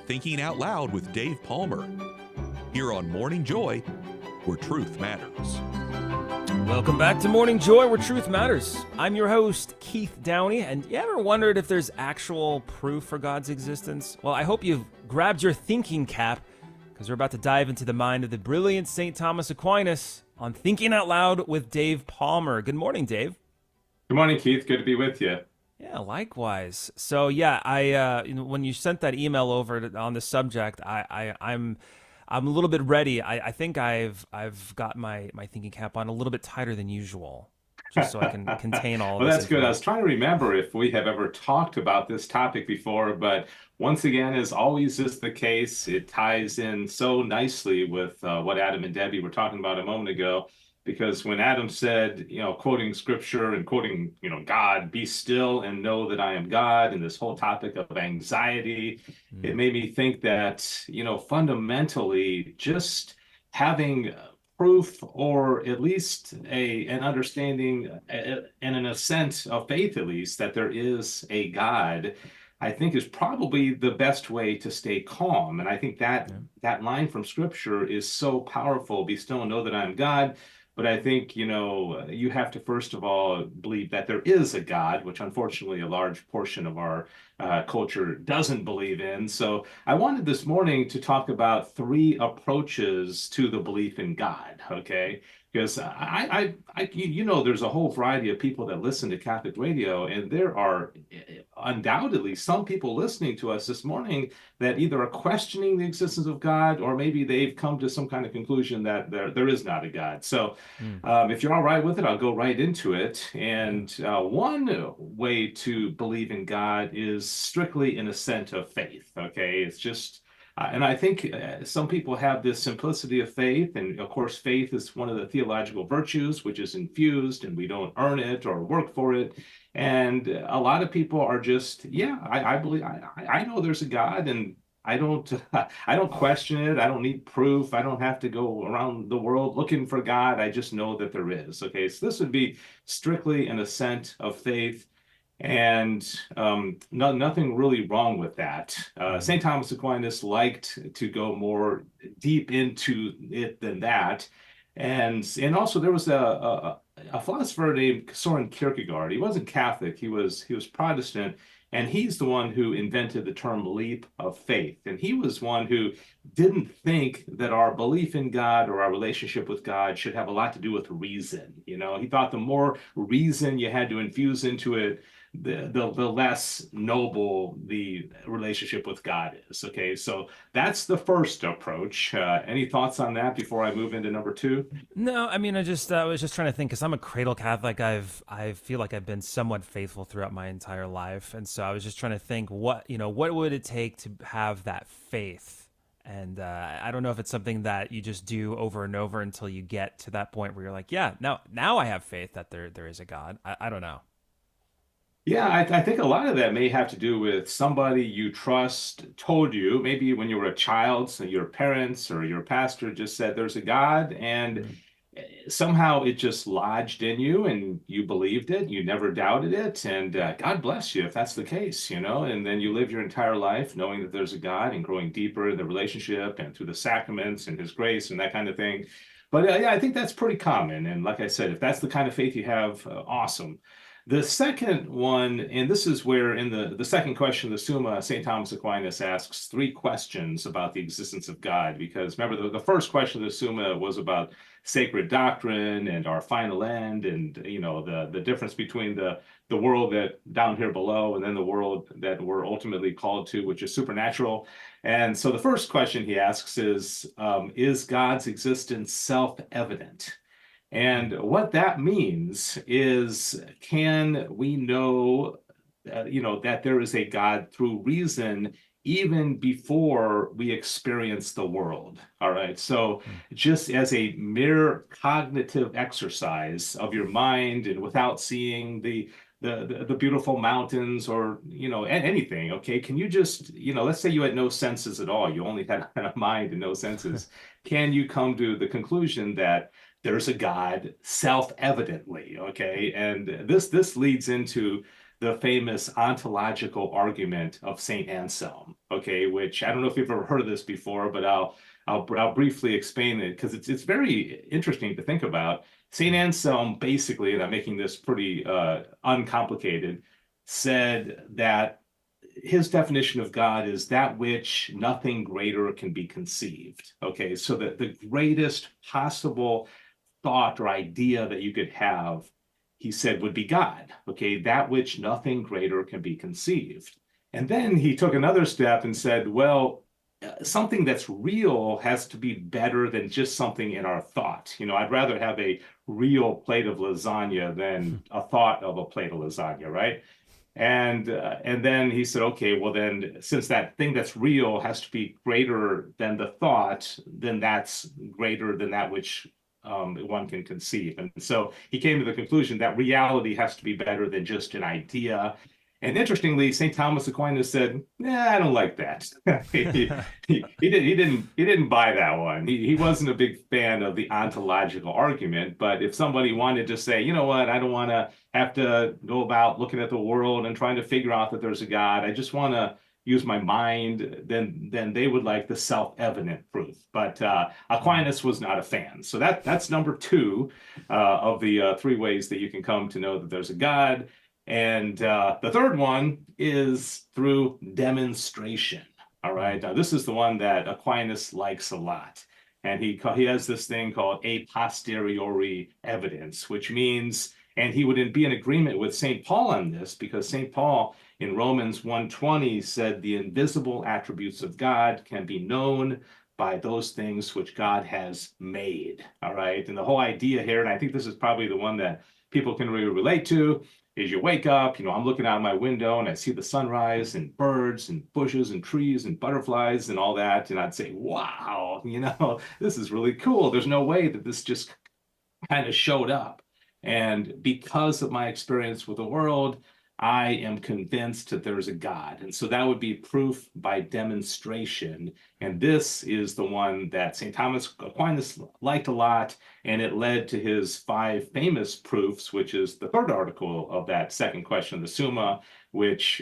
Thinking Out Loud with Dave Palmer. Here on Morning Joy, where truth matters. Welcome back to Morning Joy, where truth matters. I'm your host, Keith Downey, and you ever wondered if there's actual proof for God's existence? Well, I hope you've grabbed your thinking cap, because we're about to dive into the mind of the brilliant St. Thomas Aquinas on Thinking Out Loud with Dave Palmer. Good morning, Dave. Good morning, Keith. Good to be with you. Yeah, likewise. So yeah, I when you sent that email over on the subject, I'm a little bit ready. I think I've got my thinking cap on a little bit tighter than usual, just so I can contain all of Well, this. that's good. I was trying to remember if we have ever talked about this topic before, but once again, as always is the case, it ties in so nicely with what Adam and Debbie were talking about a moment ago. Because when Adam said, quoting scripture and quoting, God, be still and know that I am God, and this whole topic of anxiety, it made me think that, fundamentally just having proof or at least an understanding and an assent of faith, at least, that there is a God, I think is probably the best way to stay calm. And I think that line from scripture is so powerful. Be still and know that I am God. But I think, you have to, first of all, believe that there is a God, which unfortunately a large portion of our culture doesn't believe in. So I wanted this morning to talk about three approaches to the belief in God, okay? Because there's a whole variety of people that listen to Catholic radio, and there are undoubtedly some people listening to us this morning that either are questioning the existence of God, or maybe they've come to some kind of conclusion that there is not a God. So if you're all right with it, I'll go right into it. And one way to believe in God is strictly an assent of faith, okay? It's just... and I think some people have this simplicity of faith. And of course, faith is one of the theological virtues, which is infused and we don't earn it or work for it. And a lot of people are just, I believe, I know there's a God, and I don't question it. I don't need proof. I don't have to go around the world looking for God. I just know that there is. Okay, so this would be strictly an assent of faith. And nothing really wrong with that. St. Thomas Aquinas liked to go more deep into it than that. And also there was a philosopher named Soren Kierkegaard. He wasn't Catholic, he was Protestant, and he's the one who invented the term leap of faith. And he was one who didn't think that our belief in God or our relationship with God should have a lot to do with reason. He thought the more reason you had to infuse into it, the less noble the relationship with God is. Okay, so that's the first approach. Any thoughts on that before I move into number two? No, I mean, I was just trying to think, because I'm a cradle Catholic. I feel like I've been somewhat faithful throughout my entire life, and so I was just trying to think what would it take to have that faith. And I don't know if it's something that you just do over and over until you get to that point where you're like, now I have faith that there is a God. I don't know. Yeah, I think a lot of that may have to do with somebody you trust told you, maybe when you were a child, so your parents or your pastor just said there's a God, and somehow it just lodged in you and you believed it, you never doubted it, and God bless you if that's the case, and then you live your entire life knowing that there's a God and growing deeper in the relationship and through the sacraments and his grace and that kind of thing. But I think that's pretty common. And like I said, if that's the kind of faith you have, awesome. The second one, and this is where in the second question, the Summa, St. Thomas Aquinas asks three questions about the existence of God. Because remember, the first question of the Summa was about sacred doctrine and our final end, and the difference between the world that down here below and then the world that we're ultimately called to, which is supernatural. And so the first question he asks is God's existence self-evident? And what that means is, can we know, that there is a God through reason even before we experience the world? All right. So just as a mere cognitive exercise of your mind and without seeing the beautiful mountains or, anything. Okay. Can you just, let's say you had no senses at all. You only had a mind and no senses. Can you come to the conclusion that there's a God self-evidently? Okay. And this leads into the famous ontological argument of St. Anselm, okay, which I don't know if you've ever heard of this before, but I'll briefly explain it because it's very interesting to think about. St. Anselm basically, and I'm making this pretty uncomplicated, said that his definition of God is that which nothing greater can be conceived. Okay, so that the greatest possible thought or idea that you could have, he said, would be God. Okay, that which nothing greater can be conceived. And then he took another step and said, well, something that's real has to be better than just something in our thought. I'd rather have a real plate of lasagna than a thought of a plate of lasagna, right? And then he said, okay, well then, since that thing that's real has to be greater than the thought, then that's greater than that which one can conceive. And so he came to the conclusion that reality has to be better than just an idea. And interestingly, St. Thomas Aquinas said, "Yeah, I don't like that." He didn't buy that one. He wasn't a big fan of the ontological argument. But if somebody wanted to say, you know what, I don't want to have to go about looking at the world and trying to figure out that there's a God, I just want to use my mind, then they would like the self-evident proof. But Aquinas was not a fan. So that's number two of the three ways that you can come to know that there's a God. And the third one is through demonstration. All right. Now, this is the one that Aquinas likes a lot. And he has this thing called a posteriori evidence, which means, and he would be in agreement with St. Paul on this, because St. Paul in Romans 1:20 said the invisible attributes of God can be known by those things which God has made. All right. And the whole idea here, and I think this is probably the one that people can really relate to, is you wake up, I'm looking out my window and I see the sunrise and birds and bushes and trees and butterflies and all that. And I'd say, wow, this is really cool. There's no way that this just kind of showed up. And because of my experience with the world, I am convinced that there's a God. And so that would be proof by demonstration. And this is the one that St. Thomas Aquinas liked a lot. And it led to his 5 famous proofs, which is the third article of that second question, the Summa, which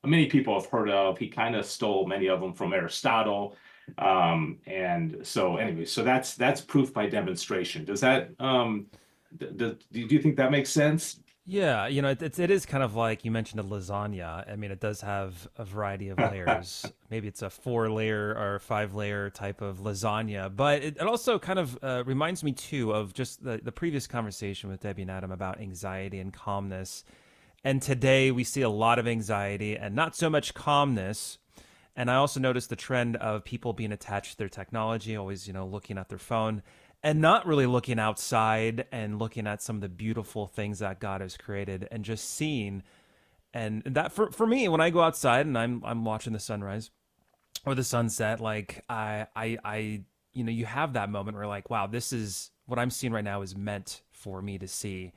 many people have heard of. He kind of stole many of them from Aristotle. And so anyway, so that's proof by demonstration. Does that, do you think that makes sense? Yeah, it is kind of like you mentioned a lasagna. I mean, it does have a variety of layers. Maybe it's a 4-layer or 5-layer type of lasagna, but it also kind of reminds me too of just the previous conversation with Debbie and Adam about anxiety and calmness. And today we see a lot of anxiety and not so much calmness. And I also noticed the trend of people being attached to their technology, always, looking at their phone, and not really looking outside and looking at some of the beautiful things that God has created and just seeing. And that for me, when I go outside and I'm watching the sunrise or the sunset, like I you have that moment where like, wow, this is what I'm seeing right now is meant for me to see.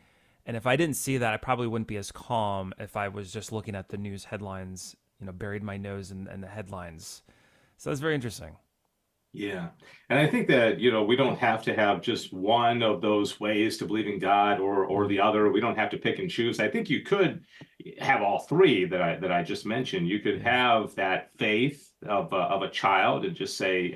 And if I didn't see that, I probably wouldn't be as calm if I was just looking at the news headlines, buried my nose in the headlines. So that's very interesting. Yeah. And I think that, we don't have to have just one of those ways to believe in God or the other. We don't have to pick and choose. I think you could have all three that I just mentioned. You could have that faith of a child and just say,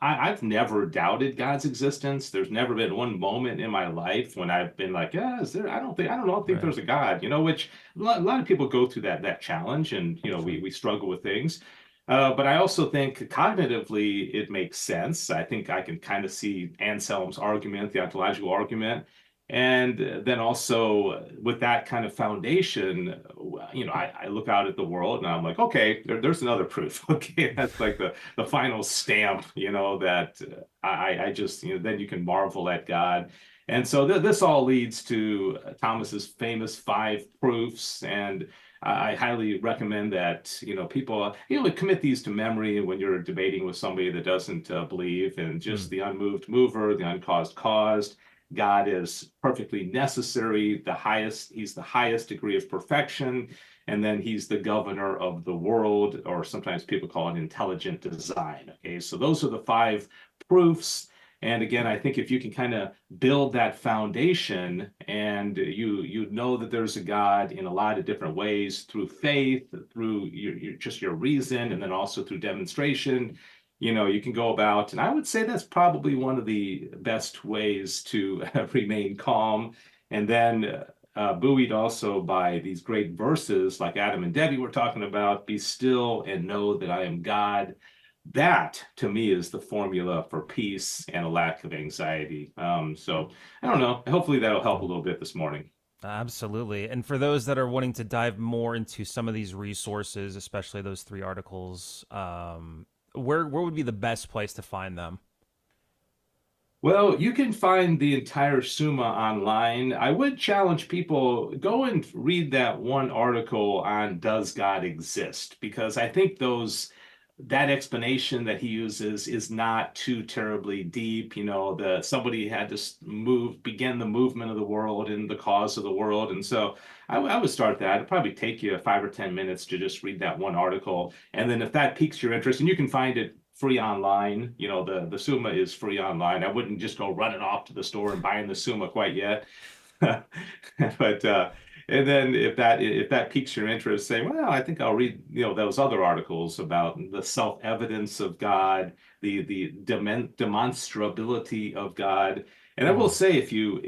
I've never doubted God's existence. There's never been one moment in my life when I've been like, yeah, is there? I don't think right. There's a God, which a lot of people go through that challenge, and we struggle with things. But I also think cognitively it makes sense. I think I can kind of see Anselm's argument, the ontological argument. And then also with that kind of foundation, I look out at the world and I'm like, okay, there's another proof. Okay, that's like the final stamp, that I just, then you can marvel at God. And so this all leads to Thomas's famous 5 proofs. And I highly recommend that, people, commit these to memory when you're debating with somebody that doesn't believe, and just the unmoved mover, the uncaused caused. God is perfectly necessary, he's the highest degree of perfection, and then he's the governor of the world, or sometimes people call it intelligent design. Okay, so those are the 5 proofs. And again, I think if you can kind of build that foundation, and you know that there's a God in a lot of different ways, through faith, through your reason, and then also through demonstration, you can go about. And I would say that's probably one of the best ways to remain calm. And then buoyed also by these great verses like Adam and Debbie were talking about, be still and know that I am God. That, to me, is the formula for peace and a lack of anxiety. So I don't know. Hopefully that'll help a little bit this morning. Absolutely. And for those that are wanting to dive more into some of these resources, especially those 3 articles, where would be the best place to find them? Well, you can find the entire Summa online. I would challenge people, go and read that one article on Does God Exist? Because I think that explanation that he uses is not too terribly deep. Somebody had to begin the movement of the world and the cause of the world. And so I would start that. It'd probably take you 5 or 10 minutes to just read that one article. And then if that piques your interest, and you can find it free online, the Summa is free online. I wouldn't just go running off to the store and buying the Summa quite yet. But and then if that piques your interest, say, well, I think I'll read those other articles about the self-evidence of God, the demonstrability of God. And I will say, if you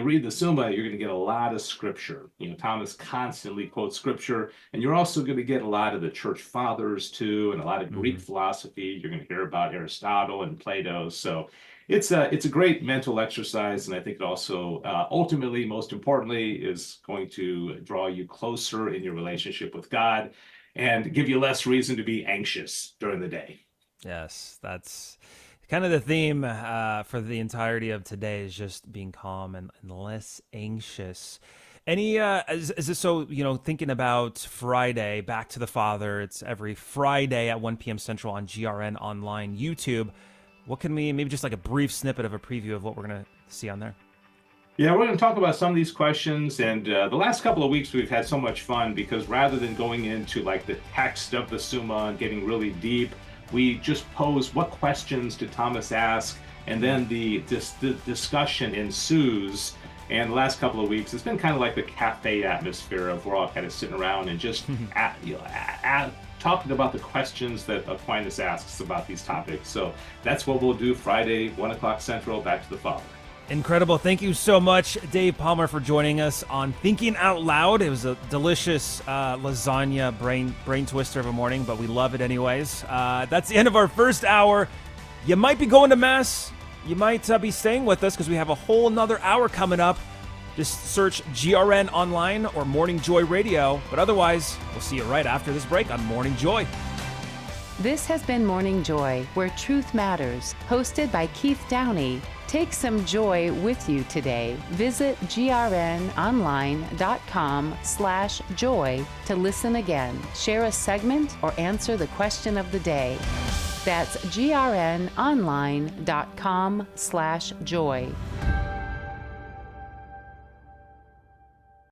read the Summa, you're going to get a lot of scripture. Thomas constantly quotes scripture, and you're also going to get a lot of the church fathers too, and a lot of Greek philosophy. You're going to hear about Aristotle and Plato. So it's a great mental exercise, and I think it also ultimately, most importantly, is going to draw you closer in your relationship with God and give you less reason to be anxious during the day. Yes, that's kind of the theme for the entirety of today, is just being calm and less anxious. Any is this, so thinking about Friday, Back to the Father, it's every Friday at 1 p.m. Central on GRN Online YouTube. What can we, maybe just like a brief snippet of a preview of what we're going to see on there? Yeah, we're going to talk about some of these questions, and the last couple of weeks we've had so much fun because rather than going into like the text of the Summa and getting really deep, we just pose what questions did Thomas ask, and then the discussion ensues. And the last couple of weeks, it's been kind of like the cafe atmosphere of we're all kind of sitting around and just talking about the questions that Aquinas asks about these topics. So that's what we'll do Friday, 1 o'clock Central, Back to the Father. Incredible. Thank you so much, Dave Palmer, for joining us on Thinking Out Loud. It was a delicious lasagna brain twister of a morning, but we love it anyways. That's the end of our first hour. You might be going to Mass. You might be staying with us because we have a whole nother hour coming up. Just search GRN Online or Morning Joy Radio. But otherwise, we'll see you right after this break on Morning Joy. This has been Morning Joy, where truth matters, hosted by Keith Downey. Take some joy with you today. Visit grnonline.com/joy to listen again, share a segment, or answer the question of the day. That's grnonline.com/joy.